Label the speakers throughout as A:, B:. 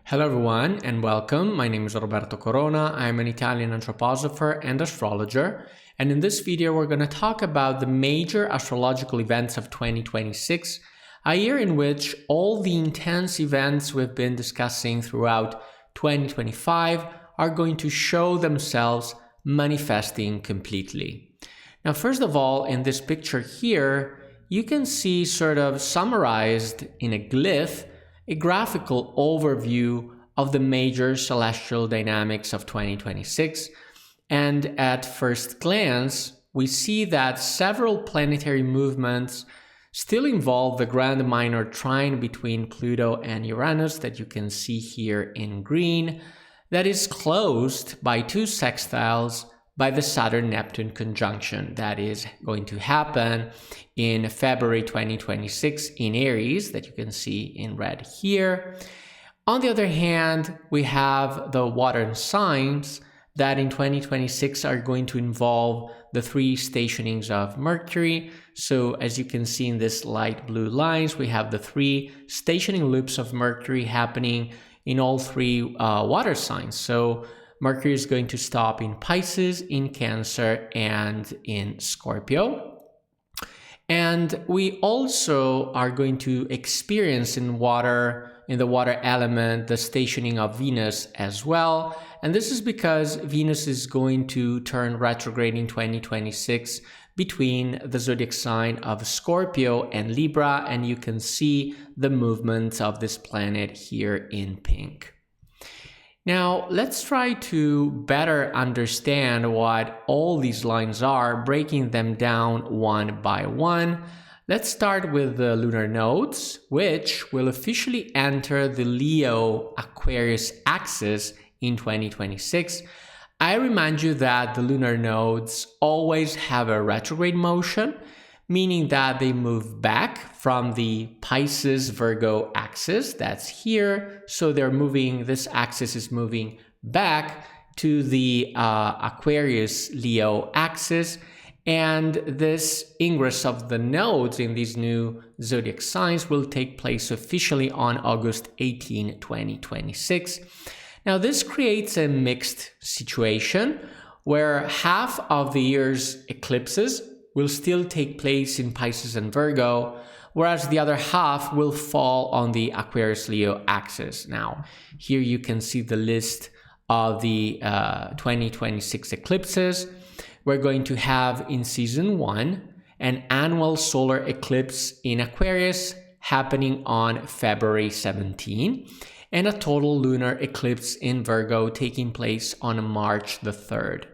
A: Hello everyone and welcome. My name is Roberto Corona. I'm an Italian anthroposopher and astrologer. And in this video, we're going to talk about the major astrological events of 2026, a year in which all the intense events we've been discussing throughout 2025 are going to show themselves manifesting completely. Now, first of all, in this picture here, you can see sort of summarized in a glyph a graphical overview of the major celestial dynamics of 2026. And at first glance, we see that several planetary movements still involve the grand minor trine between Pluto and Uranus that you can see here in green, that is closed by two sextiles by the Saturn-Neptune Conjunction that is going to happen in February 2026 in Aries, that you can see in red here. On the other hand, we have the water signs that in 2026 are going to involve the three stationings of Mercury. So as you can see in this light blue lines, we have the three stationing loops of Mercury happening in all three water signs. So Mercury is going to stop in Pisces, in Cancer, and in Scorpio. And we also are going to experience in the water element, the stationing of Venus as well. And this is because Venus is going to turn retrograde in 2026 between the zodiac sign of Scorpio and Libra. And you can see the movements of this planet here in pink. Now, let's try to better understand what all these lines are, breaking them down one by one. Let's start with the lunar nodes, which will officially enter the Leo-Aquarius axis in 2026. I remind you that the lunar nodes always have a retrograde motion, meaning that they move back from the Pisces-Virgo axis, that's here. So this axis is moving back to the Aquarius-Leo axis. And this ingress of the nodes in these new zodiac signs will take place officially on August 18, 2026. Now, this creates a mixed situation where half of the year's eclipses will still take place in Pisces and Virgo, whereas the other half will fall on the Aquarius-Leo axis. Now, here you can see the list of the 2026 eclipses. We're going to have in season 1 an annual solar eclipse in Aquarius happening on February 17, and a total lunar eclipse in Virgo taking place on March the 3rd.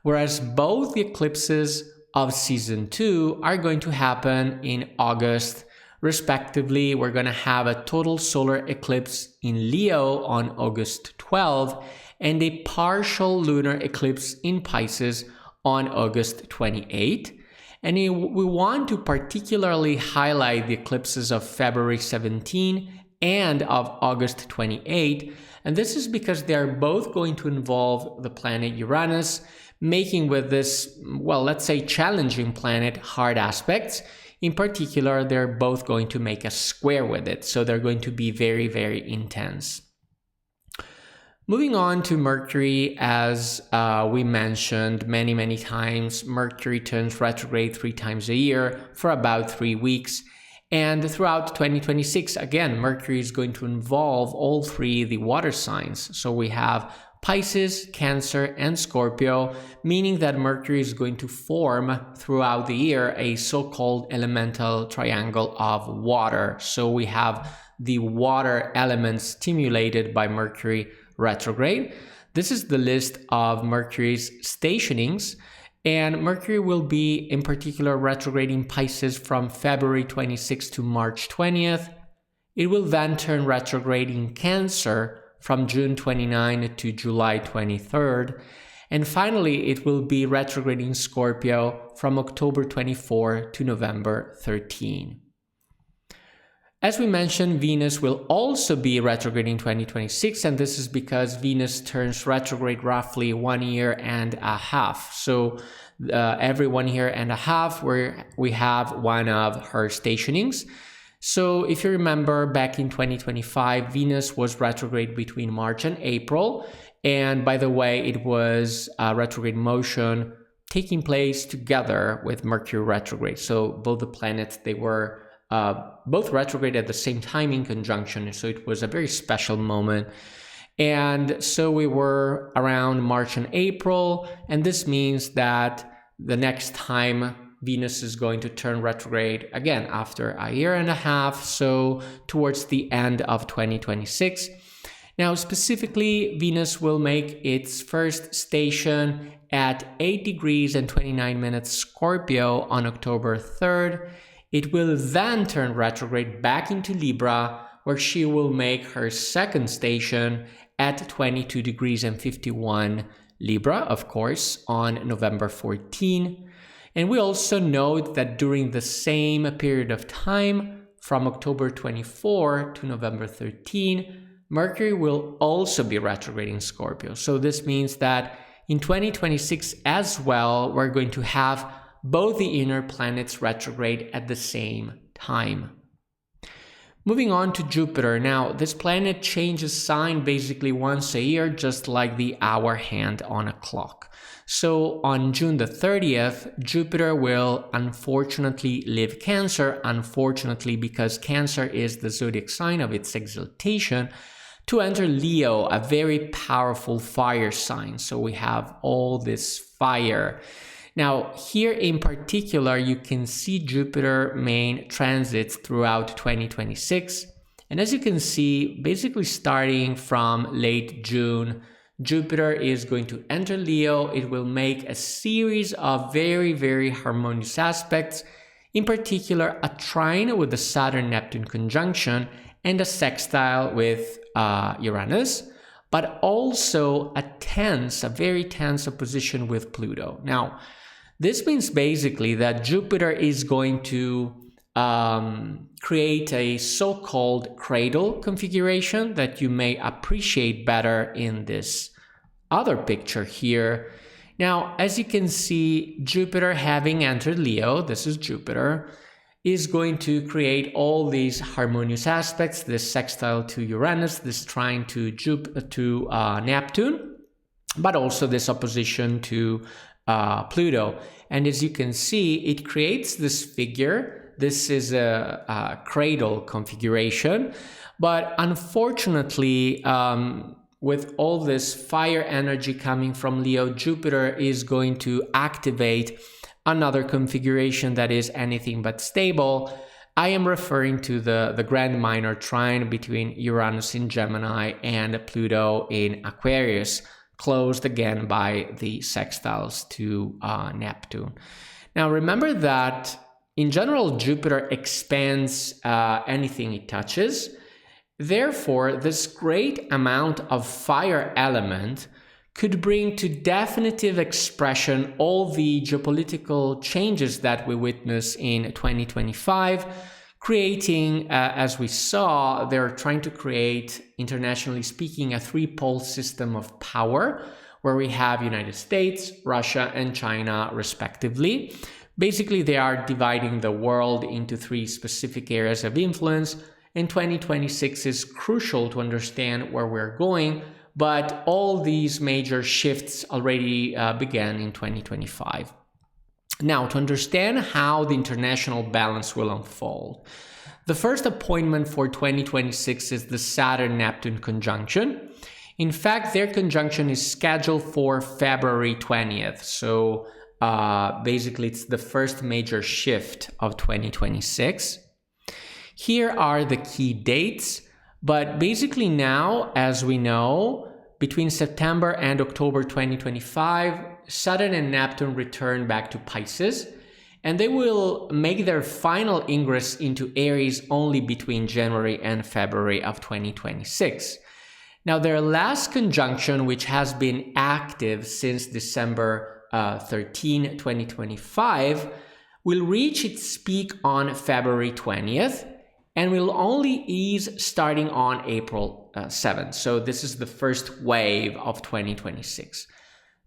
A: Whereas both the eclipses of season 2 are going to happen in August, respectively. We're going to have a total solar eclipse in Leo on August 12 and a partial lunar eclipse in Pisces on August 28. And we want to particularly highlight the eclipses of February 17 and of August 28. And this is because they are both going to involve the planet Uranus, making with this, well, let's say challenging planet hard aspects. In particular, they're both going to make a square with it. So they're going to be very, very intense. Moving on to Mercury, as we mentioned many, many times, Mercury turns retrograde 3 times a year for about 3 weeks. And throughout 2026, again, Mercury is going to involve all three the water signs. So we have Pisces, Cancer, and Scorpio, meaning that Mercury is going to form throughout the year a so-called elemental triangle of water. So we have the water elements stimulated by Mercury retrograde. This is the list of Mercury's stationings, and Mercury will be in particular retrograde in Pisces from February 26th to March 20th. It will then turn retrograde in Cancer from June 29 to July 23rd. And finally, it will be retrograde in Scorpio from October 24 to November 13. As we mentioned, Venus will also be retrograde in 2026, and this is because Venus turns retrograde roughly 1 year and a half. So every 1 year and a half, where we have one of her stationings. So if you remember, back in 2025, Venus was retrograde between March and April. And by the way, it was a retrograde motion taking place together with Mercury retrograde. So both the planets, they were both retrograde at the same time in conjunction. So it was a very special moment. And so we were around March and April. And this means that the next time Venus is going to turn retrograde again after a year and a half, so towards the end of 2026. Now, specifically, Venus will make its first station at 8 degrees and 29 minutes Scorpio on October 3rd. It will then turn retrograde back into Libra, where she will make her second station at 22 degrees and 51 Libra, of course, on November 14. And we also note that during the same period of time, from October 24 to November 13, Mercury will also be retrograde in Scorpio. So this means that in 2026 as well, we're going to have both the inner planets retrograde at the same time. Moving on to Jupiter. Now, this planet changes sign basically once a year, just like the hour hand on a clock. So on June the 30th, Jupiter will unfortunately leave Cancer, unfortunately because Cancer is the zodiac sign of its exaltation, to enter Leo, a very powerful fire sign. So we have all this fire. Now, here in particular, you can see Jupiter main transits throughout 2026. And as you can see, basically starting from late June, Jupiter is going to enter Leo. It will make a series of very, very harmonious aspects, in particular a trine with the Saturn-Neptune Conjunction and a sextile with Uranus, but also a very tense opposition with Pluto. Now, this means basically that Jupiter is going to create a so-called cradle configuration that you may appreciate better in this other picture here. Now, as you can see, Jupiter having entered Leo, this is Jupiter, is going to create all these harmonious aspects, this sextile to Uranus, this trine to Neptune, but also this opposition to Pluto. And as you can see, it creates this figure. This is a cradle configuration, but unfortunately, with all this fire energy coming from Leo, Jupiter is going to activate another configuration that is anything but stable. I am referring to the grand minor trine between Uranus in Gemini and Pluto in Aquarius, closed again by the sextiles to Neptune. Now remember that in general, Jupiter expands anything it touches. Therefore, this great amount of fire element could bring to definitive expression all the geopolitical changes that we witness in 2025, creating, as we saw, they're trying to create, internationally speaking, a three-pole system of power, where we have United States, Russia, and China, respectively. Basically, they are dividing the world into three specific areas of influence, and 2026 is crucial to understand where we're going, but all these major shifts already began in 2025. Now, to understand how the international balance will unfold, the first appointment for 2026 is the Saturn-Neptune Conjunction. In fact, their conjunction is scheduled for February 20th. So basically, it's the first major shift of 2026. Here are the key dates. But basically now, as we know, between September and October 2025, Saturn and Neptune return back to Pisces, and they will make their final ingress into Aries only between January and February of 2026. Now, their last conjunction, which has been active since December 13, 2025, will reach its peak on February 20th, and will only ease starting on April 7th. So this is the first wave of 2026.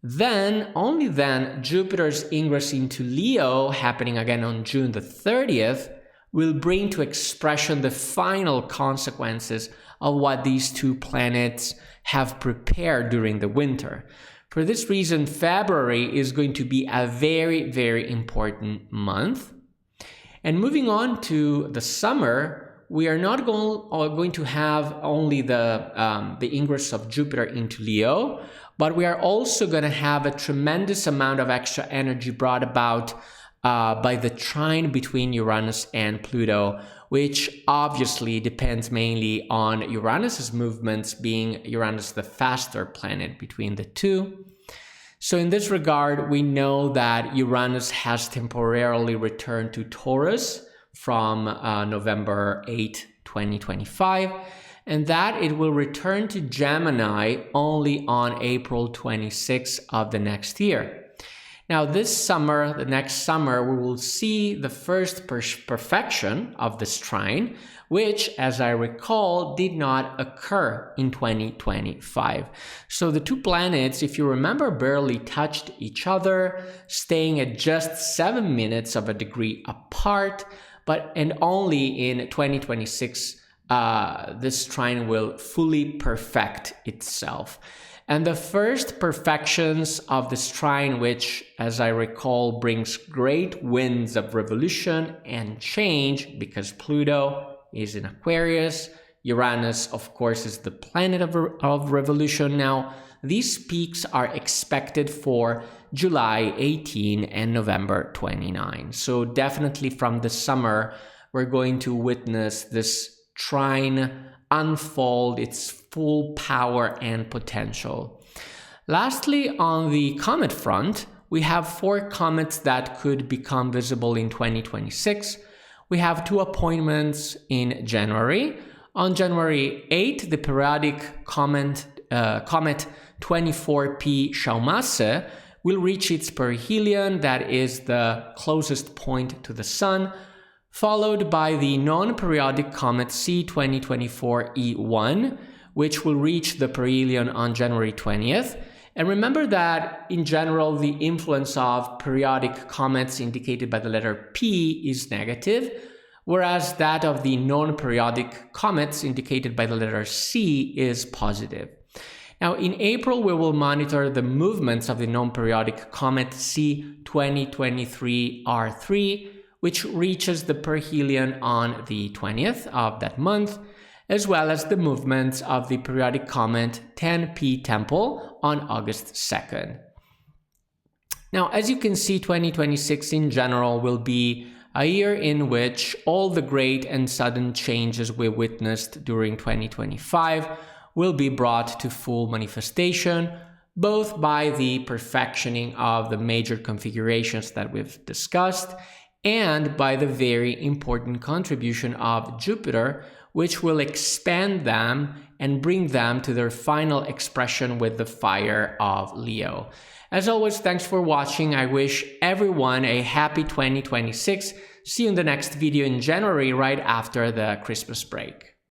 A: Then, only then, Jupiter's ingress into Leo, happening again on June the 30th, will bring to expression the final consequences of what these two planets have prepared during the winter. For this reason, February is going to be a very, very important month. And moving on to the summer, we are not going to have only the ingress of Jupiter into Leo, but we are also going to have a tremendous amount of extra energy brought about by the trine between Uranus and Pluto, which obviously depends mainly on Uranus's movements, being Uranus the faster planet between the two. So in this regard, we know that Uranus has temporarily returned to Taurus from November 8, 2025, and that it will return to Gemini only on April 26 of the next year. Now this summer, the next summer, we will see the first perfection of this trine, which, as I recall, did not occur in 2025. So the two planets, if you remember, barely touched each other, staying at just 7 minutes of a degree apart, and only in 2026, this trine will fully perfect itself. And the first perfections of this trine, which, as I recall, brings great winds of revolution and change, because Pluto is in Aquarius, Uranus, of course, is the planet of revolution. Now, these peaks are expected for July 18 and November 29. So definitely from the summer, we're going to witness this trine unfold its full power and potential. Lastly, on the comet front, we have 4 comets that could become visible in 2026. We have 2 appointments in January. On January 8, the periodic comet 24P Shaumasse will reach its perihelion, that is the closest point to the Sun, followed by the non-periodic comet C2024E1, which will reach the perihelion on January 20th. And remember that, in general, the influence of periodic comets indicated by the letter P is negative, whereas that of the non-periodic comets indicated by the letter C is positive. Now, in April, we will monitor the movements of the non-periodic comet C2023R3, which reaches the perihelion on the 20th of that month, as well as the movements of the periodic comet 10P Temple on August 2nd. Now, as you can see, 2026 in general will be a year in which all the great and sudden changes we witnessed during 2025 will be brought to full manifestation, both by the perfectioning of the major configurations that we've discussed and by the very important contribution of Jupiter, which will expand them and bring them to their final expression with the fire of Leo. As always, thanks for watching. I wish everyone a happy 2026. See you in the next video in January, right after the Christmas break.